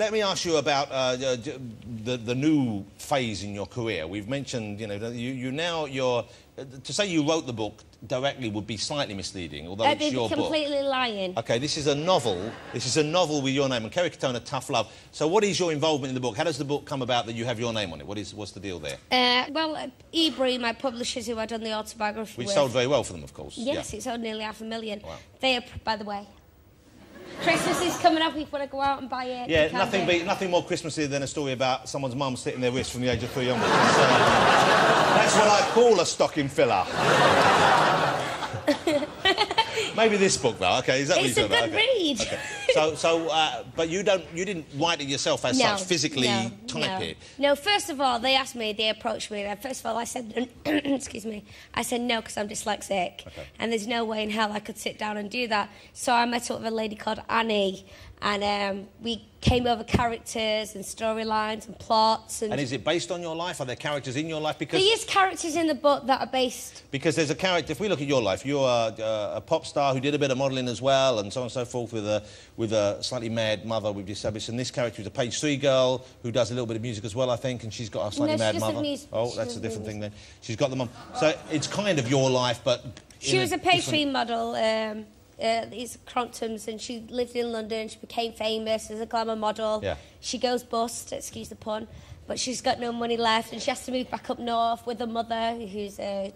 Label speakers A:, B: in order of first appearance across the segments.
A: Let me ask you about the new phase in your career. We've mentioned, you know, to say you wrote the book directly would be slightly misleading, although it's your book.
B: Completely lying.
A: OK, this is a novel. This is a novel with your name, and Kerry Katona, Tough Love. So what is your involvement in the book? How does the book come about that you have your name on it? What's the deal there?
B: Well, Ebury, my publishers who I'd done the autobiography
A: Which
B: with...
A: sold very well for them, of course.
B: Yes, it sold nearly 500,000.
A: Wow.
B: They are, by the way... Christmas is coming up, if you want to go out and buy it.
A: Yeah, nothing more Christmassy than a story about someone's mum slitting their wrist from the age of 3 onwards. That's what I call a stocking filler. Maybe this book, though. OK, is that what you're talking about?
B: It's a good read.
A: Okay. But you didn't write it yourself as such, physically type it?
B: No, first of all, they approached me, and first of all, I said, excuse me, I said no, because I'm dyslexic, and there's no way in hell I could sit down and do that. So I met up with a lady called Annie, and we came over characters and storylines and plots. And
A: is it based on your life? Are there characters in your life? Because
B: there is characters in the book that are based...
A: Because there's a character... If we look at your life, you're a pop star who did a bit of modelling as well, and so on and so forth, with a slightly mad mother, we've established. And this character is a page 3 girl who does a little bit of music as well, I think, and she's got a slightly mad mother. Oh, that's a different thing then. She's got the mum. So it's kind of your life, but...
B: She was a page 3 model. These Cromptons, and she lived in London. She became famous as a glamour model.
A: Yeah.
B: She goes bust, excuse the pun, but she's got no money left, and she has to move back up north with her mother, who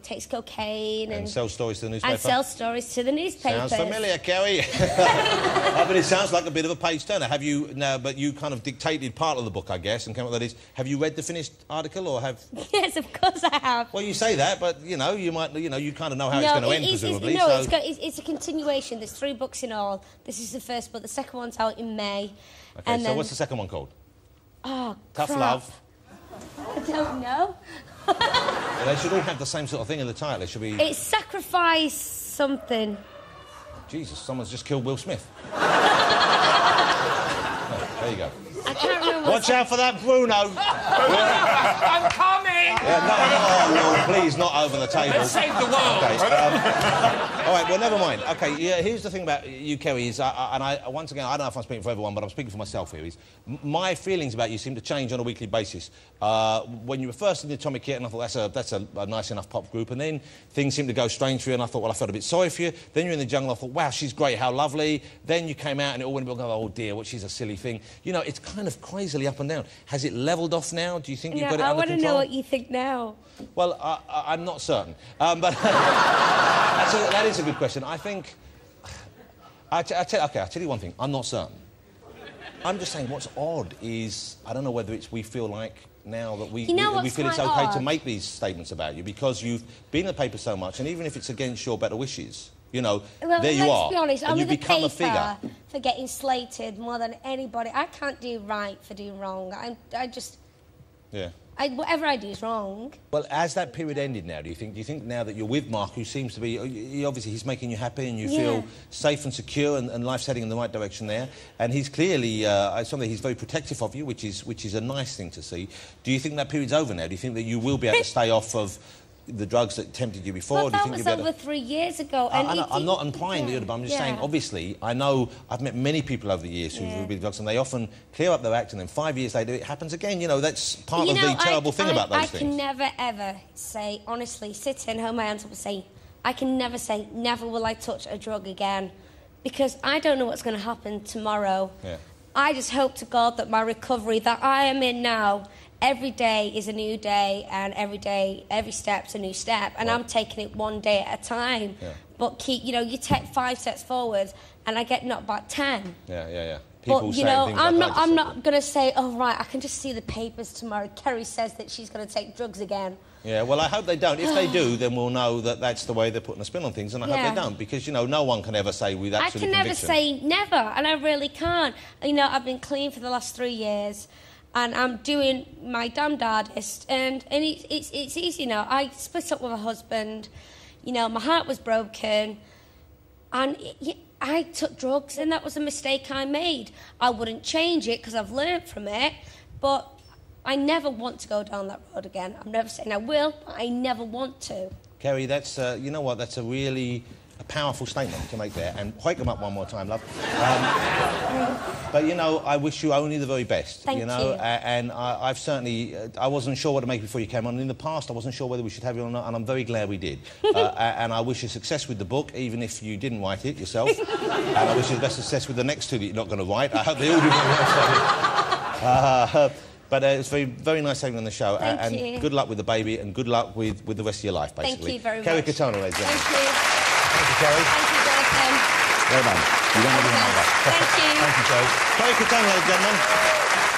B: takes cocaine and
A: sells stories to the newspaper.
B: And sells stories to the newspapers.
A: Sounds familiar, Kerry. But it sounds like a bit of a page turner. Have you now? But you kind of dictated part of the book, I guess, and came up with that is. Have you read the finished article, or have?
B: Yes, of course I have.
A: Well, you say that, but you know, you might, you kind of know how it's going to end, presumably.
B: It's a continuation. There's 3 books in all. This is the first book. The second one's out in May.
A: Okay, so what's the second one called?
B: Oh,
A: Tough Love.
B: I don't know.
A: Well, they should all have the same sort of thing in the title. It should be...
B: It's Sacrifice something.
A: Jesus, someone's just killed Will Smith. Oh, there you go.
B: I can't remember.
A: Watch out for that, Bruno.
C: I'm coming!
A: Yeah, no, please, not over the table.
C: Let's save the world.
A: Okay, all right, well, never mind. OK, yeah, here's the thing about you, Kerry, is... once again, I don't know if I'm speaking for everyone, but I'm speaking for myself here, is my feelings about you seem to change on a weekly basis. When you were first in the Atomic Kit, and I thought, that's a nice enough pop group, and then things seemed to go strange for you, and I thought, well, I felt a bit sorry for you. Then you're in the Jungle, I thought, wow, she's great, how lovely. Then you came out, and it all went, oh, dear, what, she's a silly thing. You know, it's kind of crazily up and down. Has it levelled off now? Do you think you've got it under control?
B: I want to know what you think now.
A: Well, I'm not certain. But that is a good question. I think... I'll tell you one thing. I'm not certain. I'm just saying what's odd is... I don't know whether it's we feel like now that we feel it's OK to make these statements about you because you've been in the paper so much, and even if it's against your better wishes, you know,
B: well,
A: there you are.
B: Let's be honest,
A: and
B: I'm
A: you
B: the
A: become a
B: paper
A: figure.
B: For getting slated more than anybody. I can't do right for doing wrong. I just...
A: Yeah.
B: Whatever I do is wrong.
A: Well, has that period ended now, do you think now that you're with Mark, who seems to be... obviously, he's making you happy and you feel safe and secure and life's heading in the right direction there. And he's clearly... he's very protective of you, which is a nice thing to see. Do you think that period's over now? Do you think that you will be able to stay off of the drugs that tempted you before?
B: Well, that was over 3 years ago. And
A: I'm not implying that, but I'm just saying, obviously, I know I've met many people over the years who've been drugs, and they often clear up their act, and then 5 years later it happens again. You know, that's part of the terrible thing about those things.
B: I can never, ever say, honestly, sit and hold my hands up and say, I can never say, never will I touch a drug again, because I don't know what's going to happen tomorrow.
A: Yeah.
B: I just hope to God that my recovery that I am in now, every day is a new day, and every step's a new step, and I'm taking it one day at a time. Yeah. But you take 5 steps forward, and I get knocked back 10.
A: Yeah.
B: But I'm not going to say, oh right, I can just see the papers tomorrow. Kerry says that she's going to take drugs again.
A: Yeah, well, I hope they don't. If they do, then we'll know that that's the way they're putting a spin on things, and I hope they don't, because, no one can ever say with absolute conviction.
B: I can never say never, and I really can't. I've been clean for the last 3 years, and I'm doing my damnedest, and it's easy now. I split up with a husband, my heart was broken, and I took drugs, and that was a mistake I made. I wouldn't change it, because I've learned from it, but I never want to go down that road again. I'm never saying I will, but I never want to.
A: Kerry, that's, you know what, that's a really a powerful statement to make there, and wake them up one more time, love. But, you know, I wish you only the very best.
B: Thank
A: you. Know?
B: You.
A: And I've certainly... I wasn't sure what to make before you came on. In the past, I wasn't sure whether we should have you or not, and I'm very glad we did. And I wish you success with the book, even if you didn't write it yourself. And I wish you the best success with the next two that you're not going to write. I hope they all do very well. But it's very nice having you on the show.
B: Thank you.
A: And good luck with the baby, and good luck with the rest of your life, basically.
B: Thank you very
A: Kerry
B: much.
A: Katona, ladies and gentlemen.
B: Thank you.
A: Thank you, Kerry.
B: Thank you, Jonathon.
A: Well done. You don't have to
B: Thank you.
A: Thank you, Kerry. Kerry Katona, ladies and gentlemen.